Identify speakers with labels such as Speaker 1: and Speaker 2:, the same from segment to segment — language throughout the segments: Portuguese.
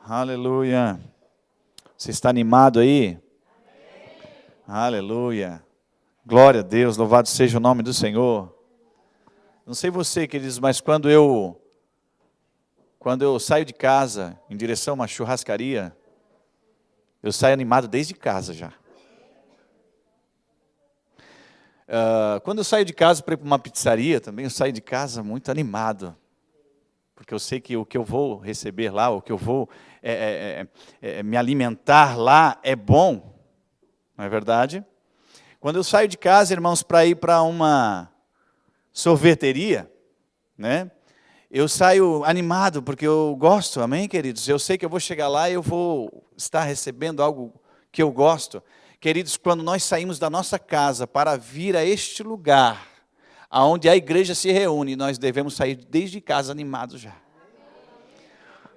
Speaker 1: Aleluia. Você está animado aí? Aleluia. Glória a Deus, louvado seja o nome do Senhor. Não sei você, queridos, mas quando eu saio de casa em direção a uma churrascaria, eu saio animado desde casa já. Quando eu saio de casa para ir para uma pizzaria também, eu saio de casa muito animado. Porque eu sei que o que eu vou receber lá, o que eu vou me alimentar lá é bom. Não é verdade? Quando eu saio de casa, irmãos, para ir para uma sorveteria, né? Eu saio animado, porque eu gosto, amém, queridos? Eu sei que eu vou chegar lá e eu vou estar recebendo algo que eu gosto. Queridos, quando nós saímos da nossa casa para vir a este lugar, aonde a igreja se reúne, nós devemos sair desde casa animados já.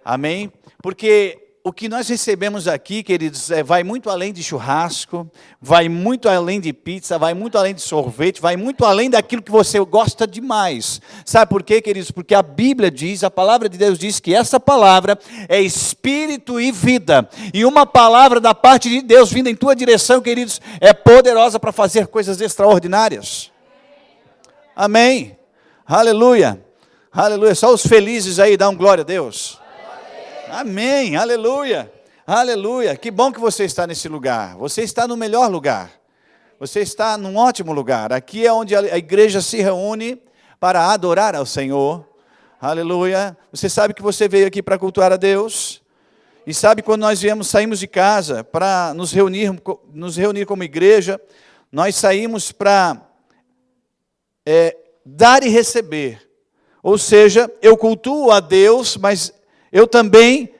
Speaker 1: Amém? Porque o que nós recebemos aqui, queridos, vai muito além de churrasco, vai muito além de pizza, vai muito além de sorvete, vai muito além daquilo que você gosta demais. Sabe por quê, queridos? Porque a Bíblia diz, a palavra de Deus diz que essa palavra é espírito e vida. E uma palavra da parte de Deus vinda em tua direção, queridos, é poderosa para fazer coisas extraordinárias. Amém? Aleluia. Aleluia. Só os felizes aí dão glória a Deus. Amém, aleluia, aleluia. Que bom que você está nesse lugar. Você está no melhor lugar. Você está num ótimo lugar. Aqui é onde a igreja se reúne para adorar ao Senhor. Aleluia. Você sabe que você veio aqui para cultuar a Deus. E sabe quando nós saímos de casa para nos reunir como igreja, nós saímos para dar e receber. Ou seja, eu cultuo a Deus, mas eu também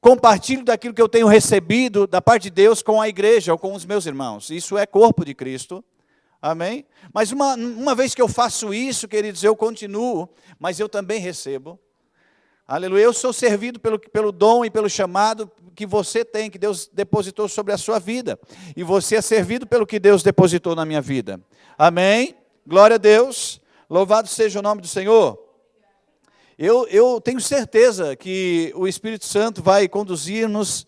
Speaker 1: compartilho daquilo que eu tenho recebido da parte de Deus com a igreja ou com os meus irmãos. Isso é corpo de Cristo. Amém? Mas uma vez que eu faço isso, queridos, eu continuo, mas eu também recebo. Aleluia. Eu sou servido pelo dom e pelo chamado que você tem, que Deus depositou sobre a sua vida. E você é servido pelo que Deus depositou na minha vida. Amém? Glória a Deus. Louvado seja o nome do Senhor. Eu tenho certeza que o Espírito Santo vai conduzir-nos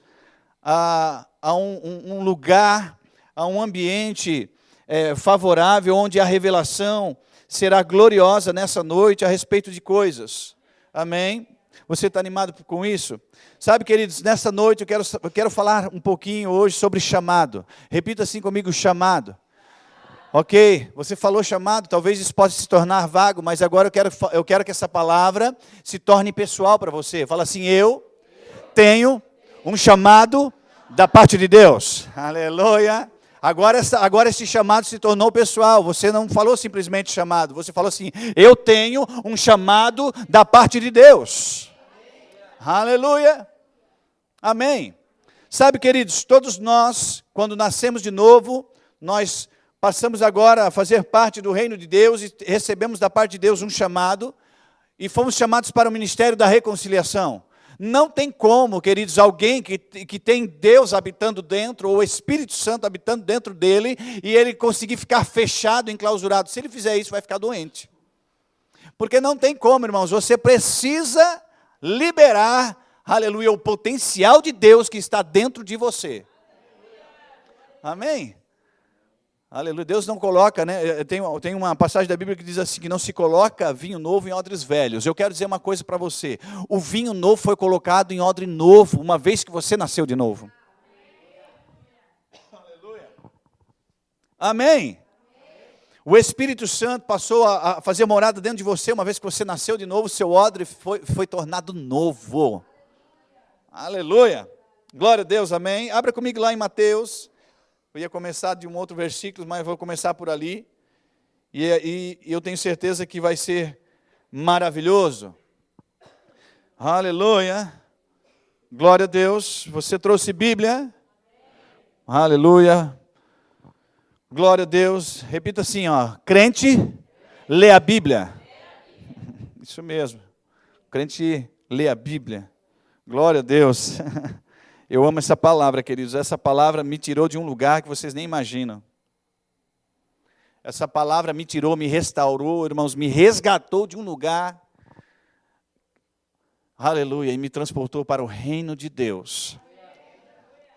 Speaker 1: a um lugar, a um ambiente favorável, onde a revelação será gloriosa nessa noite a respeito de coisas. Amém? Você está animado com isso? Sabe, queridos, nessa noite eu quero falar um pouquinho hoje sobre chamado. Repita assim comigo, chamado. Ok, você falou chamado, talvez isso possa se tornar vago, mas agora eu quero que essa palavra se torne pessoal para você. Fala assim, eu tenho um chamado da parte de Deus. Aleluia. Agora esse chamado se tornou pessoal. Você não falou simplesmente chamado, você falou assim, eu tenho um chamado da parte de Deus. Aleluia. Amém. Sabe, queridos, todos nós, quando nascemos de novo, nós passamos agora a fazer parte do reino de Deus e recebemos da parte de Deus um chamado e fomos chamados para o ministério da reconciliação. Não tem como, queridos, alguém que tem Deus habitando dentro, ou o Espírito Santo habitando dentro dele, e ele conseguir ficar fechado, enclausurado. Se ele fizer isso, vai ficar doente. Porque não tem como, irmãos, você precisa liberar, aleluia, o potencial de Deus que está dentro de você. Amém? Aleluia, Deus não coloca, né? Tem uma passagem da Bíblia que diz assim, que não se coloca vinho novo em odres velhos. Eu quero dizer uma coisa para você, o vinho novo foi colocado em odre novo, uma vez que você nasceu de novo. Aleluia. Amém. O Espírito Santo passou a fazer morada dentro de você, uma vez que você nasceu de novo, seu odre foi tornado novo. Aleluia. Glória a Deus, amém. Abra comigo lá em Mateus. Eu ia começar de um outro versículo, mas vou começar por ali. E eu tenho certeza que vai ser maravilhoso. Aleluia. Glória a Deus. Você trouxe Bíblia? Aleluia. Glória a Deus. Repita assim, ó. Crente, lê a Bíblia. Isso mesmo. Crente, lê a Bíblia. Glória a Deus. Eu amo essa palavra, queridos. Essa palavra me tirou de um lugar que vocês nem imaginam. Essa palavra me tirou, me restaurou, irmãos, me resgatou de um lugar. Aleluia, e me transportou para o reino de Deus.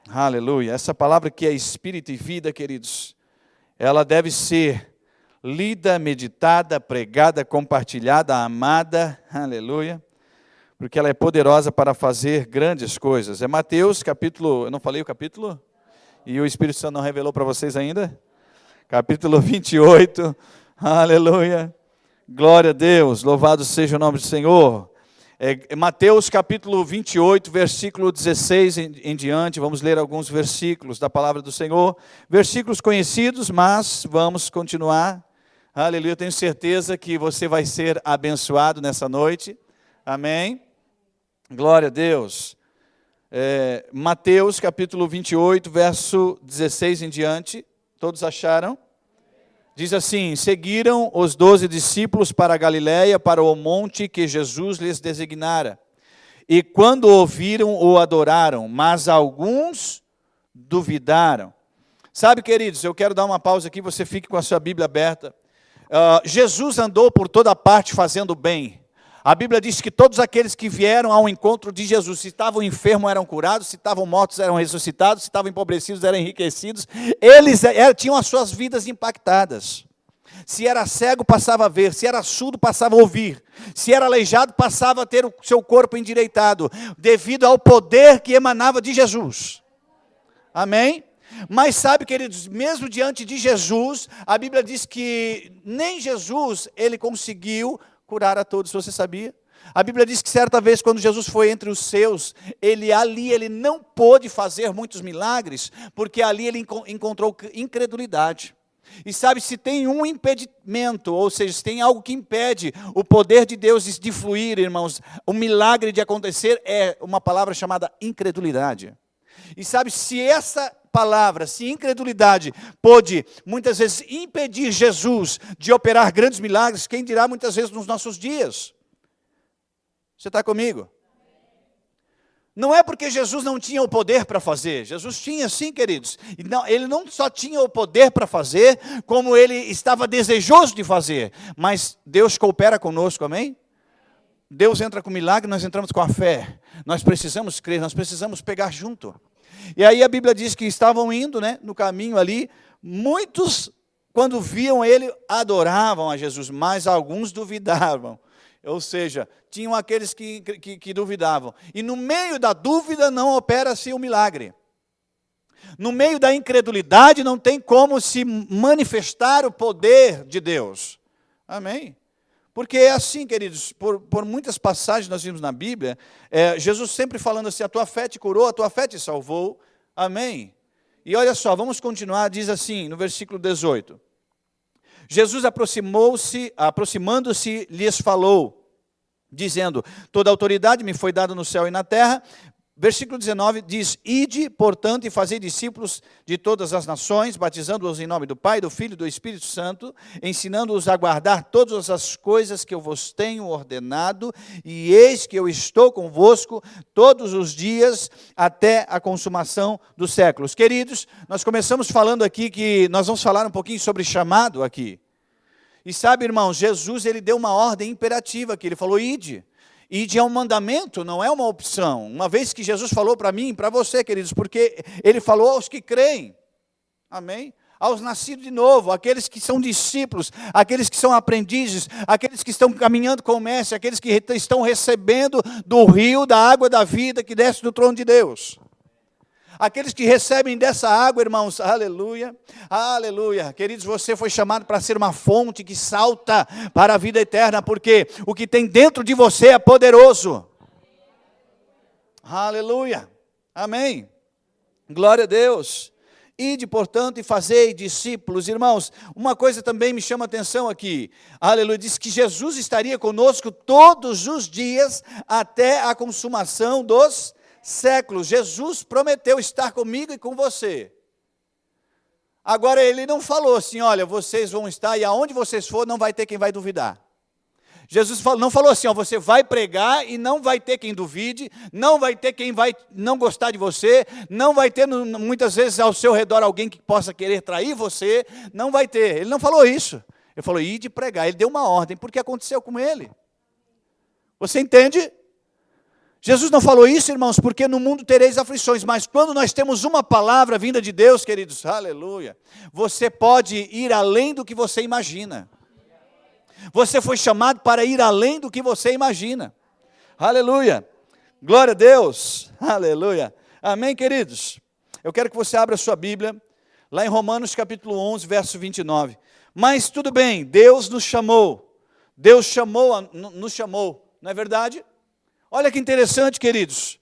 Speaker 1: Aleluia. Essa palavra que é espírito e vida, queridos, ela deve ser lida, meditada, pregada, compartilhada, amada. Aleluia. Porque ela é poderosa para fazer grandes coisas. É Mateus capítulo, eu não falei o capítulo? E o Espírito Santo não revelou para vocês ainda? Capítulo 28. Aleluia. Glória a Deus. Louvado seja o nome do Senhor. Mateus capítulo 28, versículo 16 em diante, vamos ler alguns versículos da palavra do Senhor, versículos conhecidos, mas vamos continuar. Aleluia, eu tenho certeza que você vai ser abençoado nessa noite, amém? Glória a Deus. Mateus capítulo 28, verso 16 em diante, todos acharam? Diz assim: seguiram os 12 discípulos para a Galiléia, para o monte que Jesus lhes designara. E quando ouviram, o adoraram, mas alguns duvidaram. Sabe, queridos, eu quero dar uma pausa aqui, você fique com a sua Bíblia aberta. Jesus andou por toda parte fazendo bem. A Bíblia diz que todos aqueles que vieram ao encontro de Jesus, se estavam enfermos, eram curados, se estavam mortos, eram ressuscitados, se estavam empobrecidos, eram enriquecidos. Eles tinham as suas vidas impactadas. Se era cego, passava a ver. Se era surdo, passava a ouvir. Se era aleijado, passava a ter o seu corpo endireitado, devido ao poder que emanava de Jesus. Amém? Mas sabe, queridos, mesmo diante de Jesus, a Bíblia diz que nem Jesus, ele conseguiu curar a todos, você sabia? A Bíblia diz que certa vez, quando Jesus foi entre os seus, ele não pôde fazer muitos milagres, porque ali ele encontrou incredulidade. E sabe, se tem um impedimento, ou seja, se tem algo que impede o poder de Deus de fluir, irmãos, o milagre de acontecer, é uma palavra chamada incredulidade. E sabe, se essa palavra, se incredulidade pôde muitas vezes impedir Jesus de operar grandes milagres, quem dirá muitas vezes nos nossos dias? Você está comigo? Não é porque Jesus não tinha o poder para fazer. Jesus tinha sim, queridos. Ele não só tinha o poder para fazer, como ele estava desejoso de fazer. Mas Deus coopera conosco, amém? Deus entra com milagre, nós entramos com a fé. Nós precisamos crer, nós precisamos pegar junto. E aí a Bíblia diz que estavam indo, no caminho ali, muitos, quando viam ele, adoravam a Jesus, mas alguns duvidavam. Ou seja, tinham aqueles que duvidavam. E no meio da dúvida não opera-se o milagre. No meio da incredulidade não tem como se manifestar o poder de Deus. Amém? Porque é assim, queridos, por muitas passagens nós vimos na Bíblia, Jesus sempre falando assim, a tua fé te curou, a tua fé te salvou. Amém? E olha só, vamos continuar, diz assim, no versículo 18. Jesus aproximando-se, lhes falou, dizendo, toda autoridade me foi dada no céu e na terra. Versículo 19 diz, ide, portanto, e fazei discípulos de todas as nações, batizando-os em nome do Pai, do Filho e do Espírito Santo, ensinando-os a guardar todas as coisas que eu vos tenho ordenado, e eis que eu estou convosco todos os dias até a consumação dos séculos. Queridos, nós começamos falando aqui que nós vamos falar um pouquinho sobre chamado aqui. E sabe, irmãos, Jesus ele deu uma ordem imperativa aqui, ele falou, ide. Ide é um mandamento, não é uma opção. Uma vez que Jesus falou para mim, para você, queridos, porque ele falou aos que creem, amém? Aos nascidos de novo, aqueles que são discípulos, aqueles que são aprendizes, aqueles que estão caminhando com o Mestre, aqueles que estão recebendo do rio da água da vida que desce do trono de Deus. Aqueles que recebem dessa água, irmãos, aleluia, aleluia. Queridos, você foi chamado para ser uma fonte que salta para a vida eterna, porque o que tem dentro de você é poderoso. Aleluia, amém. Glória a Deus. Ide, portanto, e fazei discípulos. Irmãos, uma coisa também me chama a atenção aqui. Aleluia, diz que Jesus estaria conosco todos os dias até a consumação dos séculos. Jesus prometeu estar comigo e com você. Agora ele não falou assim, olha, vocês vão estar e aonde vocês for não vai ter quem vai duvidar. Jesus não falou assim, ó, você vai pregar e não vai ter quem duvide, não vai ter quem vai não gostar de você, não vai ter muitas vezes ao seu redor alguém que possa querer trair você, não vai ter. Ele não falou isso. Ele falou, ide pregar. Ele deu uma ordem, porque aconteceu com ele. Você entende? Jesus não falou isso, irmãos, porque no mundo tereis aflições, mas quando nós temos uma palavra vinda de Deus, queridos, aleluia, você pode ir além do que você imagina. Você foi chamado para ir além do que você imagina. Aleluia. Glória a Deus. Aleluia. Amém, queridos? Eu quero que você abra a sua Bíblia, lá em Romanos capítulo 11, verso 29. Mas tudo bem, Deus nos chamou. Deus nos chamou, não é verdade? Olha que interessante, queridos.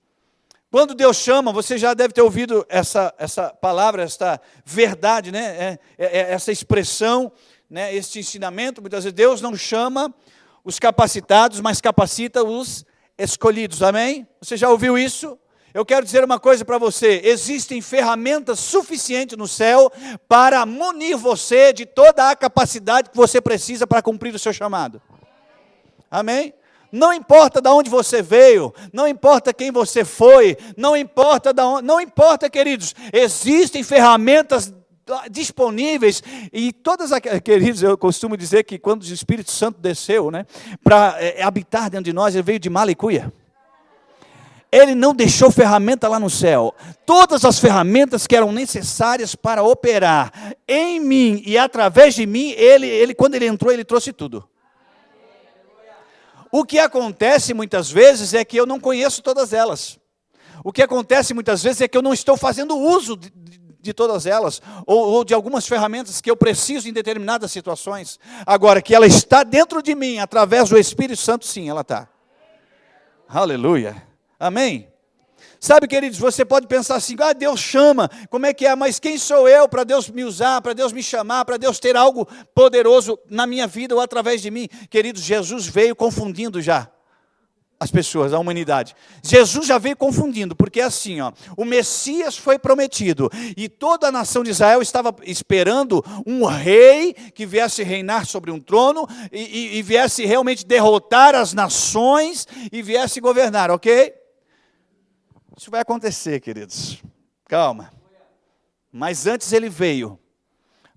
Speaker 1: Quando Deus chama, você já deve ter ouvido essa palavra, essa verdade, né? Essa expressão, né? Este ensinamento. Muitas vezes Deus não chama os capacitados, mas capacita os escolhidos. Amém? Você já ouviu isso? Eu quero dizer uma coisa para você. Existem ferramentas suficientes no céu para munir você de toda a capacidade que você precisa para cumprir o seu chamado. Amém? Não importa de onde você veio, não importa quem você foi, não importa não importa, queridos, existem ferramentas disponíveis e todas aquelas, queridos, eu costumo dizer que quando o Espírito Santo desceu, né, para habitar dentro de nós, ele veio de Malicuia. Ele não deixou ferramenta lá no céu. Todas as ferramentas que eram necessárias para operar em mim e através de mim, ele quando ele entrou, ele trouxe tudo. O que acontece muitas vezes é que eu não conheço todas elas. O que acontece muitas vezes é que eu não estou fazendo uso de todas elas, ou de algumas ferramentas que eu preciso em determinadas situações. Agora, que ela está dentro de mim, através do Espírito Santo, sim, ela está. Aleluia. Amém? Sabe, queridos, você pode pensar assim, Deus chama, como é que é? Mas quem sou eu para Deus me usar, para Deus me chamar, para Deus ter algo poderoso na minha vida ou através de mim? Queridos, Jesus veio confundindo já as pessoas, a humanidade. Jesus já veio confundindo, porque é assim, o Messias foi prometido, e toda a nação de Israel estava esperando um rei que viesse reinar sobre um trono, e viesse realmente derrotar as nações, e viesse governar, ok? Isso vai acontecer, queridos. Calma. Mas antes ele veio,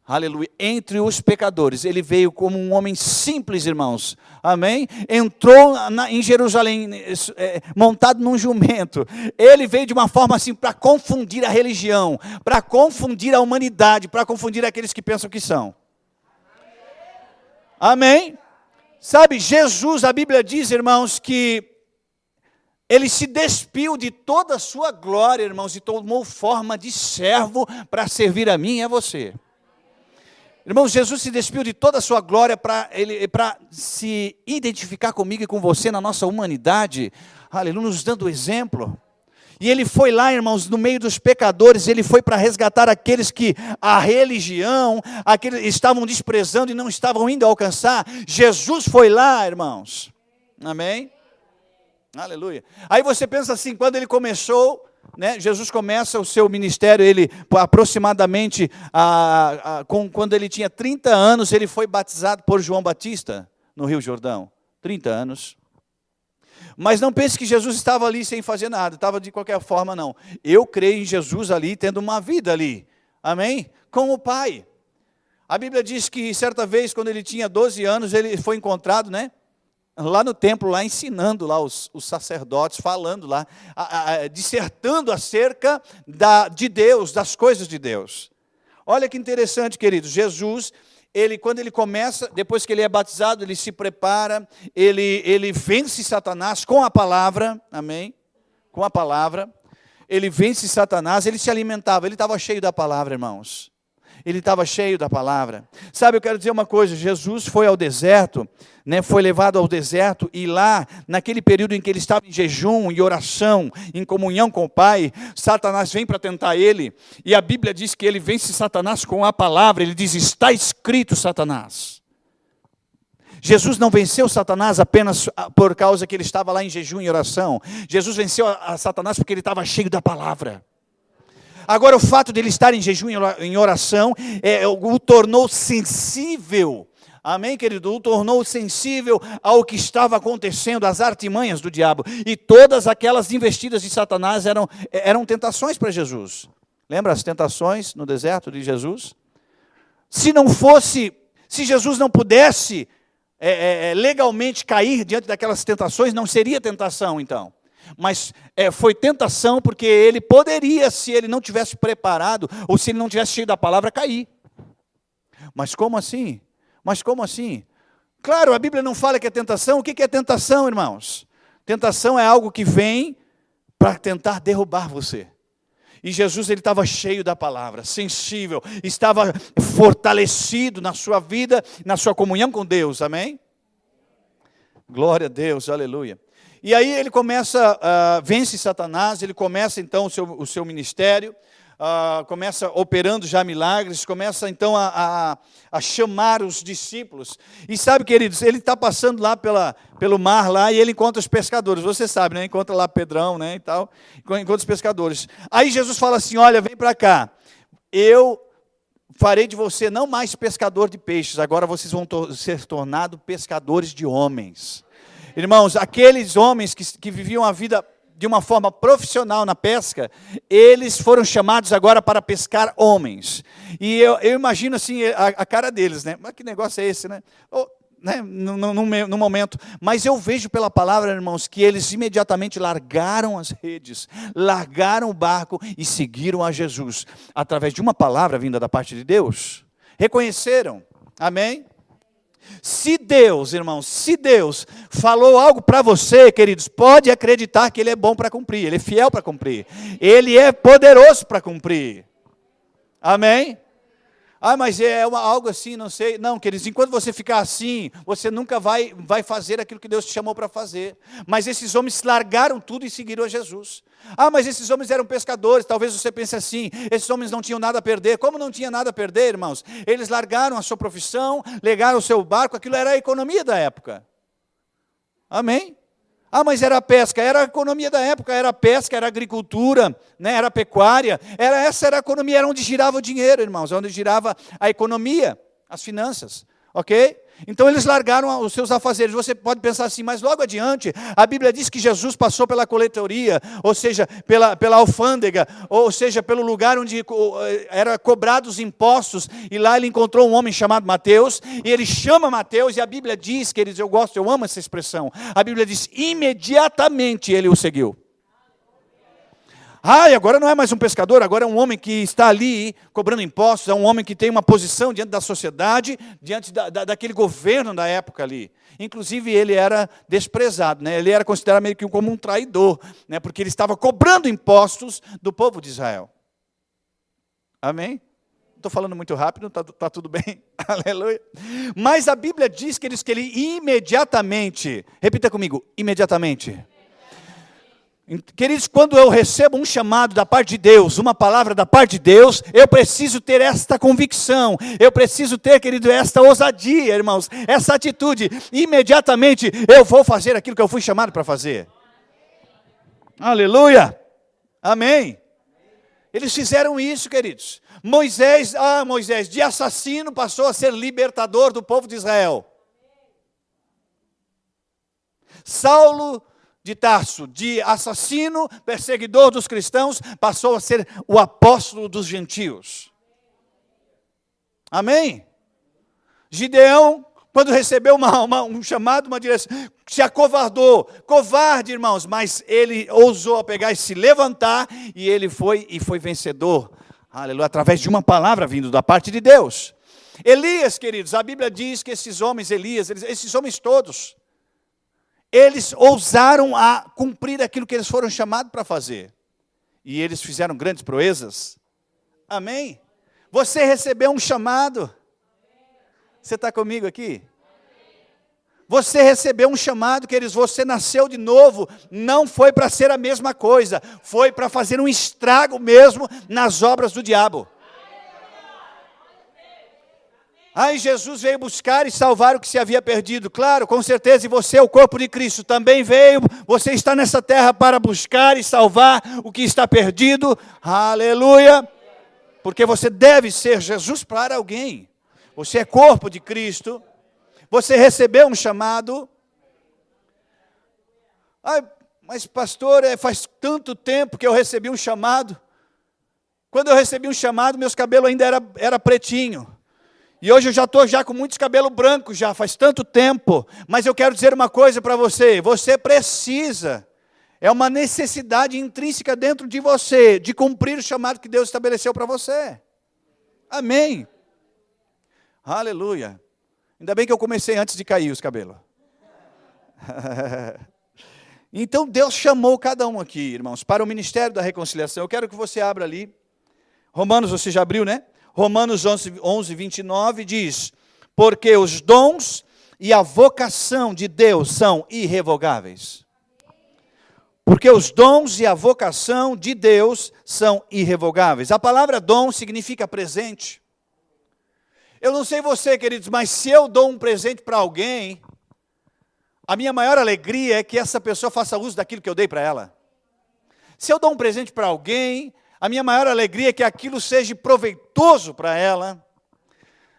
Speaker 1: aleluia, entre os pecadores. Ele veio como um homem simples, irmãos. Amém? Entrou em Jerusalém, montado num jumento. Ele veio de uma forma assim, para confundir a religião, para confundir a humanidade, para confundir aqueles que pensam que são. Amém? Sabe, Jesus, a Bíblia diz, irmãos, que ele se despiu de toda a sua glória, irmãos, e tomou forma de servo para servir a mim e a você. Irmãos, Jesus se despiu de toda a sua glória para se identificar comigo e com você na nossa humanidade, aleluia, nos dando exemplo. E ele foi lá, irmãos, no meio dos pecadores, ele foi para resgatar aqueles que a religião, aqueles estavam desprezando e não estavam indo alcançar. Jesus foi lá, irmãos. Amém? Aleluia. Aí você pensa assim, quando ele começou, né, Jesus começa o seu ministério, ele aproximadamente, quando ele tinha 30 anos, ele foi batizado por João Batista, no Rio Jordão. 30 anos. Mas não pense que Jesus estava ali sem fazer nada, estava de qualquer forma, não. Eu creio em Jesus ali, tendo uma vida ali. Amém? Com o Pai. A Bíblia diz que certa vez, quando ele tinha 12 anos, ele foi encontrado, né? Lá no templo, lá ensinando lá os sacerdotes, falando lá, dissertando acerca de Deus, das coisas de Deus. Olha que interessante, queridos, Jesus, quando ele começa, depois que ele é batizado, ele se prepara, ele vence Satanás com a palavra, amém? Com a palavra, ele vence Satanás, ele se alimentava, ele estava cheio da palavra, irmãos. Ele estava cheio da palavra. Sabe, eu quero dizer uma coisa, Jesus foi ao deserto, né, foi levado ao deserto, e lá, naquele período em que ele estava em jejum, em oração, em comunhão com o Pai, Satanás vem para tentar ele, e a Bíblia diz que ele vence Satanás com a palavra, ele diz, está escrito, Satanás. Jesus não venceu Satanás apenas por causa que ele estava lá em jejum e oração. Jesus venceu a Satanás porque ele estava cheio da palavra. Agora, o fato de ele estar em jejum e em oração o tornou sensível, amém, querido? O tornou sensível ao que estava acontecendo, às artimanhas do diabo. E todas aquelas investidas de Satanás eram tentações para Jesus. Lembra as tentações no deserto de Jesus? Se Jesus não pudesse legalmente cair diante daquelas tentações, não seria tentação, então. Mas foi tentação porque ele poderia, se ele não tivesse preparado, ou se ele não tivesse cheio da palavra, cair. Mas como assim? Mas como assim? Claro, a Bíblia não fala que é tentação. O que é tentação, irmãos? Tentação é algo que vem para tentar derrubar você. E Jesus, ele estava cheio da palavra, sensível, estava fortalecido na sua vida, na sua comunhão com Deus, amém? Glória a Deus, aleluia. E aí ele começa, vence Satanás, ele começa então o seu ministério, começa operando já milagres, começa então a chamar os discípulos. E sabe, queridos, ele está passando lá pelo mar lá e ele encontra os pescadores. Você sabe, né? Encontra lá Pedrão, né, e tal, encontra os pescadores. Aí Jesus fala assim: olha, vem para cá, eu farei de você não mais pescador de peixes, agora vocês vão ser tornados pescadores de homens. Irmãos, aqueles homens que viviam a vida de uma forma profissional na pesca, eles foram chamados agora para pescar homens. E eu imagino assim a cara deles, né? Mas que negócio é esse, né? No momento. Mas eu vejo pela palavra, irmãos, que eles imediatamente largaram as redes, largaram o barco e seguiram a Jesus. Através de uma palavra vinda da parte de Deus. Reconheceram. Amém? Se Deus, irmãos, se Deus falou algo para você, queridos, pode acreditar que Ele é bom para cumprir, Ele é fiel para cumprir, Ele é poderoso para cumprir. Amém? Mas algo assim, não sei. Não, queridos, enquanto você ficar assim, você nunca vai fazer aquilo que Deus te chamou para fazer. Mas esses homens largaram tudo e seguiram a Jesus. Mas esses homens eram pescadores. Talvez você pense assim: esses homens não tinham nada a perder. Como não tinha nada a perder, irmãos? Eles largaram a sua profissão, legaram o seu barco. Aquilo era a economia da época. Amém? Mas era a pesca, era a economia da época, era a pesca, era a agricultura, né, era a pecuária, essa era a economia, era onde girava o dinheiro, irmãos, onde girava a economia, as finanças, ok? Então eles largaram os seus afazeres. Você pode pensar assim, mas logo adiante, a Bíblia diz que Jesus passou pela coletoria, ou seja, pela alfândega, ou seja, pelo lugar onde era cobrados os impostos, e lá ele encontrou um homem chamado Mateus, e ele chama Mateus, e a Bíblia diz, queridos, eu amo essa expressão, a Bíblia diz, imediatamente ele o seguiu. E agora não é mais um pescador, agora é um homem que está ali cobrando impostos, é um homem que tem uma posição diante da sociedade, diante daquele governo da época ali. Inclusive ele era desprezado, né? Ele era considerado meio que como um traidor, né? Porque ele estava cobrando impostos do povo de Israel. Amém? Estou falando muito rápido, tá tudo bem? Aleluia. Mas a Bíblia diz que ele imediatamente, repita comigo, imediatamente. Queridos, quando eu recebo um chamado da parte de Deus, uma palavra da parte de Deus, eu preciso ter esta convicção, eu preciso ter, querido, esta ousadia, irmãos, essa atitude. Imediatamente eu vou fazer aquilo que eu fui chamado para fazer. Aleluia! Amém! Eles fizeram isso, queridos. Moisés, de assassino passou a ser libertador do povo de Israel. Saulo de Tarso, de assassino, perseguidor dos cristãos, passou a ser o apóstolo dos gentios. Amém? Gideão, quando recebeu um chamado, uma direção, se acovardou, covarde, irmãos, mas ele ousou pegar e se levantar, e ele foi vencedor, aleluia, através de uma palavra vindo da parte de Deus. Elias, queridos, a Bíblia diz que esses homens todos, eles ousaram a cumprir aquilo que eles foram chamados para fazer. E eles fizeram grandes proezas. Amém? Você recebeu um chamado. Você está comigo aqui? Você recebeu um chamado, queridos. Você nasceu de novo. Não foi para ser a mesma coisa. Foi para fazer um estrago mesmo nas obras do diabo. Jesus veio buscar e salvar o que se havia perdido. Claro, com certeza, e você é o corpo de Cristo, também veio. Você está nessa terra para buscar e salvar o que está perdido. Aleluia! Porque você deve ser Jesus para alguém. Você é corpo de Cristo. Você recebeu um chamado. Mas pastor, faz tanto tempo que eu recebi um chamado. Quando eu recebi um chamado, meus cabelos ainda era pretinho. E hoje eu já estou com muitos cabelos brancos, já faz tanto tempo. Mas eu quero dizer uma coisa para você. Você precisa É uma necessidade intrínseca dentro de você, de cumprir o chamado que Deus estabeleceu para você. Amém. Aleluia. Ainda bem que eu comecei antes de cair os cabelos. Então Deus chamou cada um aqui, irmãos, para o ministério da reconciliação. Eu quero que você abra ali. Romanos, você já abriu, né? Romanos 11, 29 diz: porque os dons e a vocação de Deus são irrevogáveis. Porque os dons e a vocação de Deus são irrevogáveis. A palavra dom significa presente. Eu não sei você, queridos, mas se eu dou um presente para alguém, a minha maior alegria é que essa pessoa faça uso daquilo que eu dei para ela. Se eu dou um presente para alguém, a minha maior alegria é que aquilo seja proveitoso para ela.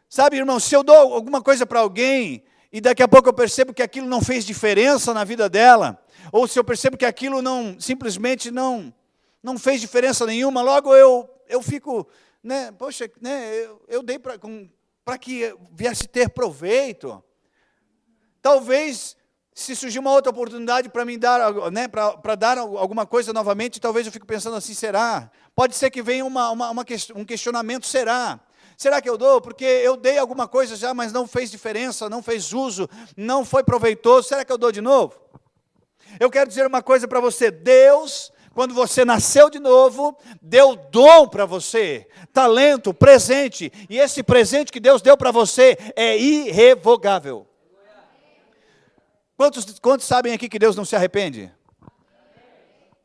Speaker 1: Sabe, irmão, se eu dou alguma coisa para alguém e daqui a pouco eu percebo que aquilo não fez diferença na vida dela, ou se eu percebo que aquilo simplesmente não fez diferença nenhuma, logo eu fico, né, poxa, né, eu dei para que viesse ter proveito. Talvez, se surgir uma outra oportunidade para me dar, né, para dar alguma coisa novamente, talvez eu fique pensando assim, será? Pode ser que venha um questionamento, será? Será que eu dou? Porque eu dei alguma coisa já, mas não fez diferença, não fez uso, não foi proveitoso, será que eu dou de novo? Eu quero dizer uma coisa para você, Deus, quando você nasceu de novo, deu dom para você, talento, presente, e esse presente que Deus deu para você é irrevogável. Quantos sabem aqui que Deus não se arrepende?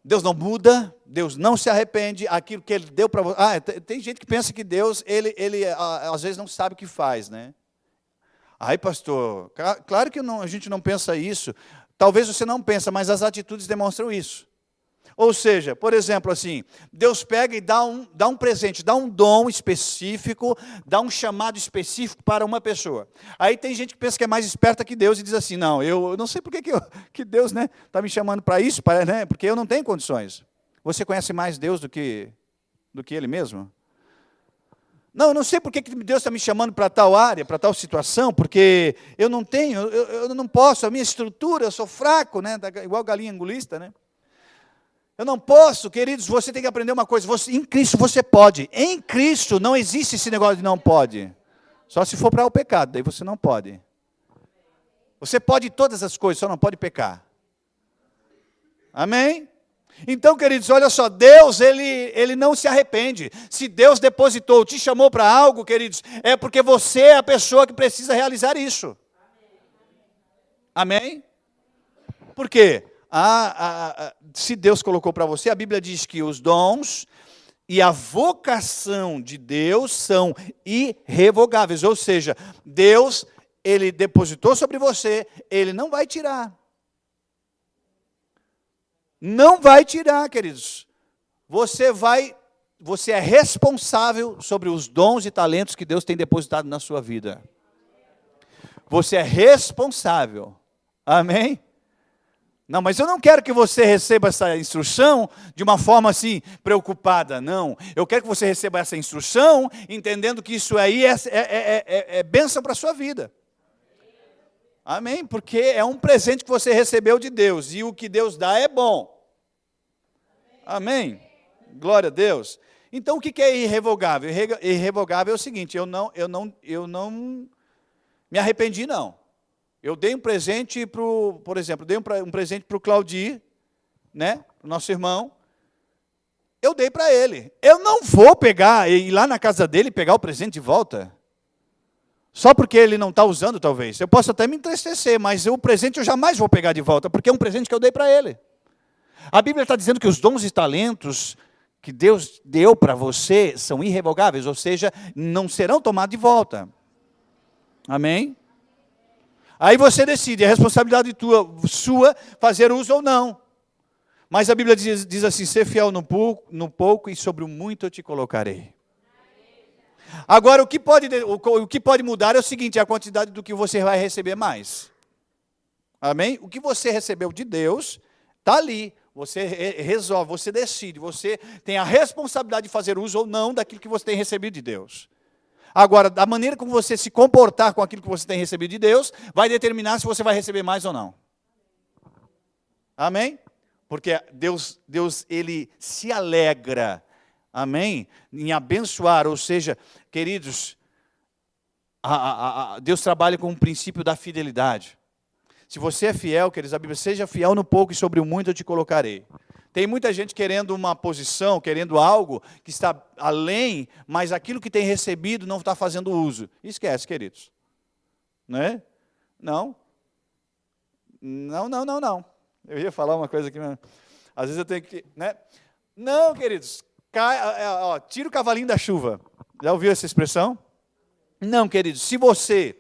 Speaker 1: Deus não muda, Deus não se arrepende, aquilo que Ele deu para você. Tem gente que pensa que Deus, ele às vezes não sabe o que faz, né? Ai, pastor, claro que a gente não pensa isso. Talvez você não pensa, mas as atitudes demonstram isso. Ou seja, por exemplo, assim, Deus pega e dá um presente, dá um dom específico, dá um chamado específico para uma pessoa. Aí tem gente que pensa que é mais esperta que Deus e diz assim, não, eu não sei por que Deus, né, está me chamando para isso, né, porque eu não tenho condições. Você conhece mais Deus do que Ele mesmo? Não, eu não sei por que Deus está me chamando para tal área, para tal situação, porque eu não tenho, eu não posso, a minha estrutura, eu sou fraco, né, igual galinha angulista, né? Eu não posso, queridos, você tem que aprender uma coisa, em Cristo você pode, em Cristo não existe esse negócio de não pode, só se for para o pecado, daí você não pode. Você pode todas as coisas, só não pode pecar. Amém? Então, queridos, olha só, Deus, ele não se arrepende. Se Deus depositou, te chamou para algo, queridos, é porque você é a pessoa que precisa realizar isso. Amém? Por quê? Se Deus colocou para você, a Bíblia diz que os dons e a vocação de Deus são irrevogáveis. Ou seja, Deus, Ele depositou sobre você, Ele não vai tirar. Não vai tirar, queridos. Você é responsável sobre os dons e talentos que Deus tem depositado na sua vida. Você é responsável. Amém? Não, mas eu não quero que você receba essa instrução de uma forma assim, preocupada, não. Eu quero que você receba essa instrução, entendendo que isso aí é bênção para a sua vida. Amém? Porque é um presente que você recebeu de Deus, e o que Deus dá é bom. Amém? Glória a Deus. Então, o que é irrevogável? Irrevogável é o seguinte, eu não me arrependi, não. Eu dei um presente por exemplo, dei um presente para o Claudir, né, o nosso irmão. Eu dei para ele. Eu não vou ir lá na casa dele e pegar o presente de volta. Só porque ele não está usando, talvez. Eu posso até me entristecer, mas o presente eu jamais vou pegar de volta, porque é um presente que eu dei para ele. A Bíblia está dizendo que os dons e talentos que Deus deu para você são irrevogáveis, ou seja, não serão tomados de volta. Amém? Aí você decide, é responsabilidade sua fazer uso ou não. Mas a Bíblia diz assim, ser fiel no pouco e sobre o muito eu te colocarei. Agora, o que pode mudar é o seguinte, é a quantidade do que você vai receber mais. Amém? O que você recebeu de Deus, está ali. Você resolve, você decide, você tem a responsabilidade de fazer uso ou não daquilo que você tem recebido de Deus. Agora, da maneira como você se comportar com aquilo que você tem recebido de Deus, vai determinar se você vai receber mais ou não. Amém? Porque Deus ele se alegra, amém? Em abençoar, ou seja, queridos, Deus trabalha com o princípio da fidelidade. Se você é fiel, queridos, a Bíblia, seja fiel no pouco e sobre o muito eu te colocarei. Tem muita gente querendo uma posição, querendo algo que está além, mas aquilo que tem recebido não está fazendo uso. Esquece, queridos. Né? Não. Não. Eu ia falar uma coisa aqui, mas às vezes eu tenho que... Né? Não, queridos, tira o cavalinho da chuva. Já ouviu essa expressão? Não, queridos, se você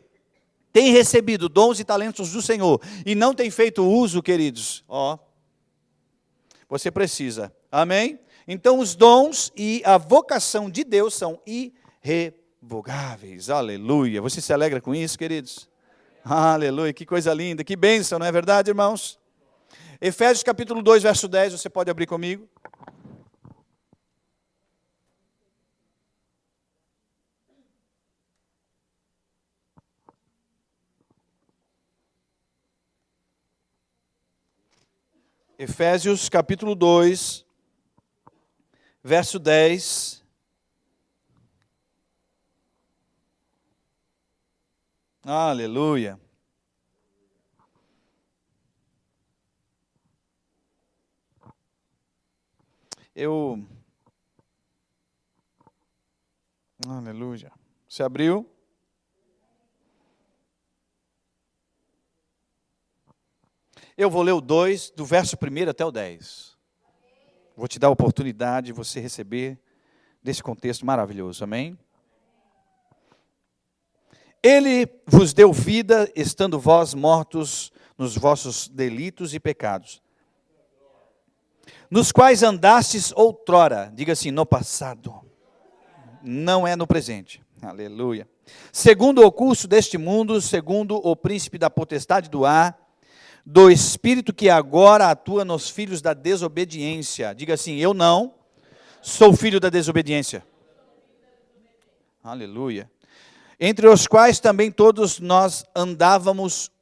Speaker 1: tem recebido dons e talentos do Senhor e não tem feito uso, queridos, você precisa. Amém? Então os dons e a vocação de Deus são irrevogáveis. Aleluia. Você se alegra com isso, queridos? Aleluia. Que coisa linda, que bênção, não é verdade, irmãos? Efésios capítulo 2, verso 10, você pode abrir comigo? Efésios capítulo 2, verso 10. Aleluia. Aleluia. Você abriu? Eu vou ler o 2, do verso 1 até o 10. Vou te dar a oportunidade de você receber desse contexto maravilhoso, amém? Ele vos deu vida, estando vós mortos nos vossos delitos e pecados, nos quais andastes outrora, diga assim, no passado, não é no presente, aleluia. Segundo o curso deste mundo, segundo o príncipe da potestade do ar, do Espírito que agora atua nos filhos da desobediência. Diga assim, eu não sou filho da desobediência. Aleluia. Entre os quais também todos nós andávamos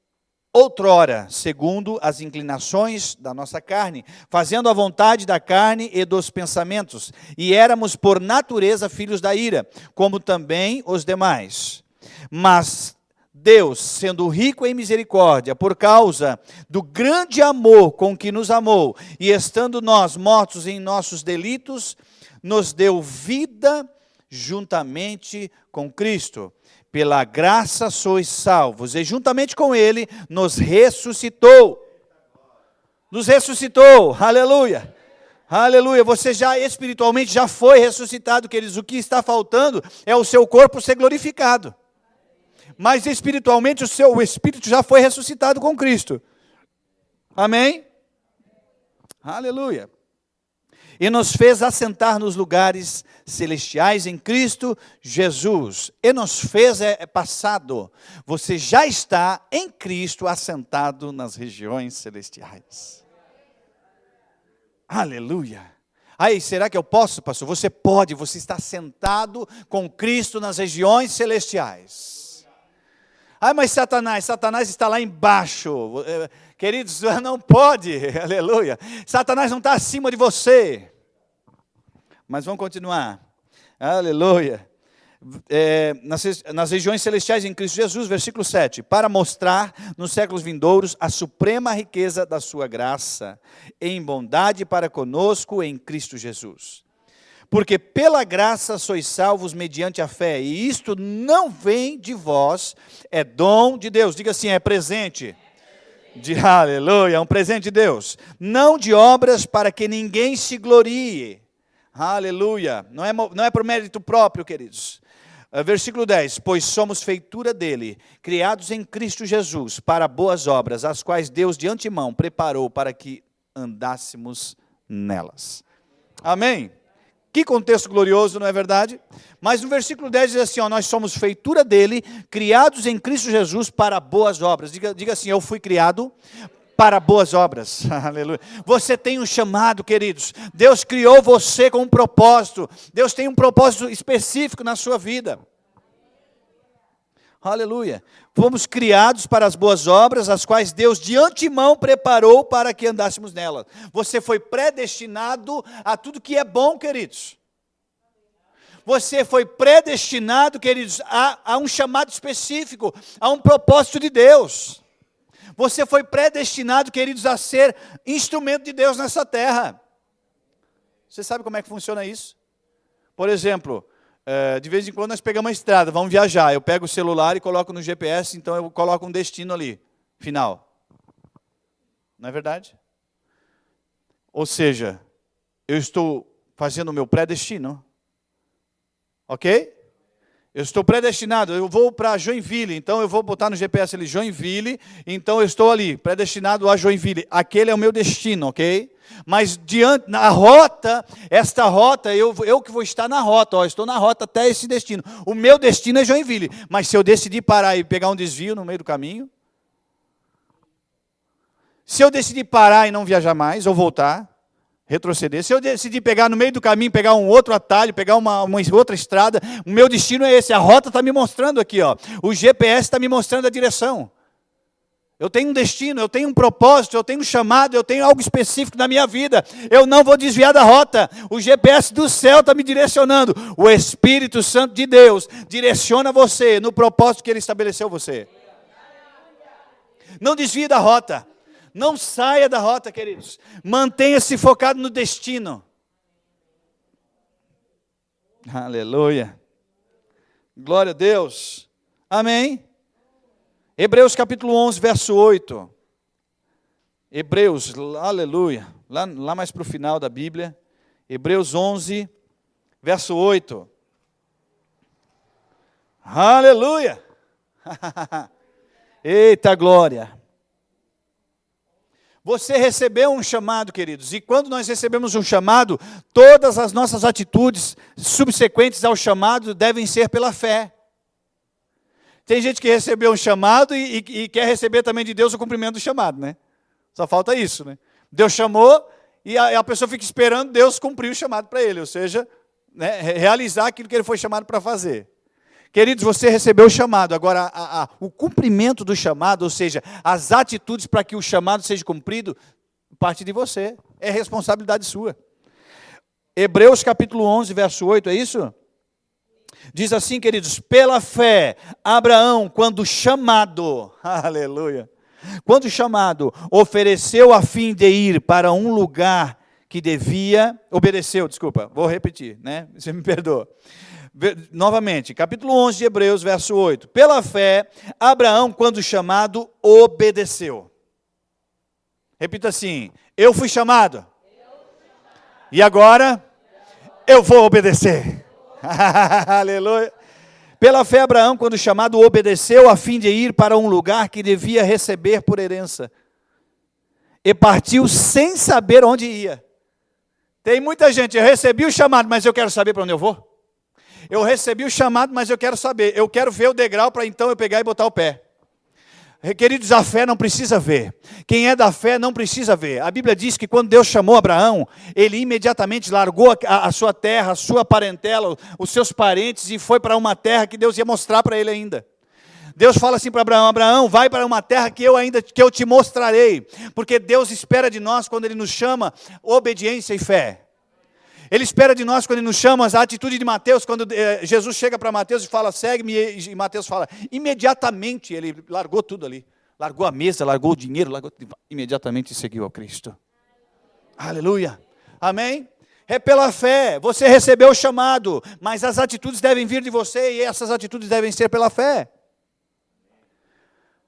Speaker 1: outrora, segundo as inclinações da nossa carne, fazendo a vontade da carne e dos pensamentos, e éramos por natureza filhos da ira, como também os demais. Mas Deus, sendo rico em misericórdia, por causa do grande amor com que nos amou, e estando nós mortos em nossos delitos, nos deu vida juntamente com Cristo. Pela graça sois salvos, e juntamente com Ele nos ressuscitou. Nos ressuscitou, aleluia. Aleluia, você já espiritualmente já foi ressuscitado, queridos. O que está faltando é o seu corpo ser glorificado. Mas espiritualmente o espírito já foi ressuscitado com Cristo. Amém? Aleluia. E nos fez assentar nos lugares celestiais em Cristo Jesus. E nos fez é passado. Você já está em Cristo assentado nas regiões celestiais. Aleluia. Aí, será que eu posso, pastor? Você pode, você está sentado com Cristo nas regiões celestiais. Mas Satanás está lá embaixo. Queridos, não pode, aleluia. Satanás não está acima de você. Mas vamos continuar. Aleluia. Nas regiões celestiais em Cristo Jesus, versículo 7. Para mostrar nos séculos vindouros a suprema riqueza da sua graça, em bondade para conosco em Cristo Jesus. Porque pela graça sois salvos mediante a fé, e isto não vem de vós, é dom de Deus. Diga assim, é presente. Aleluia, é um presente de Deus. Não de obras para que ninguém se glorie. Aleluia, não é por mérito próprio, queridos. Versículo 10, pois somos feitura dele, criados em Cristo Jesus, para boas obras, as quais Deus de antemão preparou para que andássemos nelas. Amém? Que contexto glorioso, não é verdade? Mas no versículo 10 diz assim, nós somos feitura dele, criados em Cristo Jesus para boas obras. Diga assim, eu fui criado para boas obras. Aleluia. Você tem um chamado, queridos. Deus criou você com um propósito. Deus tem um propósito específico na sua vida. Aleluia. Fomos criados para as boas obras, as quais Deus de antemão preparou para que andássemos nelas. Você foi predestinado a tudo que é bom, queridos. Você foi predestinado, queridos, a um chamado específico, a um propósito de Deus. Você foi predestinado, queridos, a ser instrumento de Deus nessa terra. Você sabe como é que funciona isso? Por exemplo, de vez em quando nós pegamos uma estrada, vamos viajar. Eu pego o celular e coloco no GPS, então eu coloco um destino ali, final. Não é verdade? Ou seja, eu estou fazendo o meu predestino. Ok? Eu estou predestinado, eu vou para Joinville, então eu vou botar no GPS ali Joinville, então eu estou ali, predestinado a Joinville. Aquele é o meu destino, ok? Mas diante, na rota, esta rota, eu que vou estar na rota, ó, estou na rota até esse destino. O meu destino é Joinville, mas se eu decidir parar e pegar um desvio no meio do caminho, se eu decidir parar e não viajar mais, ou voltar, retroceder, se eu decidir pegar no meio do caminho, pegar um outro atalho, pegar uma outra estrada, o meu destino é esse, a rota está me mostrando aqui, ó. O GPS está me mostrando a direção. Eu tenho um destino, eu tenho um propósito, eu tenho um chamado, eu tenho algo específico na minha vida. Eu não vou desviar da rota. O GPS do céu está me direcionando. O Espírito Santo de Deus direciona você no propósito que Ele estabeleceu você. Não desvie da rota. Não saia da rota, queridos. Mantenha-se focado no destino. Aleluia. Glória a Deus. Amém. Hebreus capítulo 11, verso 8. Hebreus, aleluia. Lá mais para o final da Bíblia. Hebreus 11, verso 8. Aleluia. Eita glória. Você recebeu um chamado, queridos, e quando nós recebemos um chamado, todas as nossas atitudes subsequentes ao chamado devem ser pela fé. Tem gente que recebeu um chamado e quer receber também de Deus o cumprimento do chamado, né? Só falta isso, né? Deus chamou e a pessoa fica esperando Deus cumprir o chamado para ele, ou seja, né, realizar aquilo que ele foi chamado para fazer. Queridos, você recebeu o chamado, agora o cumprimento do chamado, ou seja, as atitudes para que o chamado seja cumprido, parte de você, é responsabilidade sua. Hebreus capítulo 11, verso 8, é isso? Diz assim, queridos, pela fé, Abraão, quando chamado, aleluia, quando chamado, ofereceu a fim de ir para um lugar que obedeceu, vou repetir, né? Você me perdoa. Novamente, capítulo 11 de Hebreus, verso 8. Pela fé, Abraão, quando chamado, obedeceu. Repita assim, eu fui chamado. E agora, eu vou obedecer. Aleluia. Pela fé, Abraão, quando chamado, obedeceu a fim de ir para um lugar que devia receber por herança. E partiu sem saber onde ia. Tem muita gente, eu recebi o chamado, mas eu quero saber para onde eu vou. Eu recebi o chamado, mas eu quero saber. Eu quero ver o degrau para então eu pegar e botar o pé. Queridos, a fé não precisa ver. Quem é da fé não precisa ver. A Bíblia diz que quando Deus chamou Abraão, ele imediatamente largou a sua terra, a sua parentela, os seus parentes e foi para uma terra que Deus ia mostrar para ele ainda. Deus fala assim para Abraão, Abraão, vai para uma terra que eu te mostrarei. Porque Deus espera de nós, quando Ele nos chama, obediência e fé. Ele espera de nós, quando Ele nos chama, a atitude de Mateus, quando Jesus chega para Mateus e fala, segue-me, e Mateus fala, imediatamente ele largou tudo ali. Largou a mesa, largou o dinheiro, imediatamente seguiu ao Cristo. Aleluia. Amém? É pela fé, você recebeu o chamado, mas as atitudes devem vir de você e essas atitudes devem ser pela fé.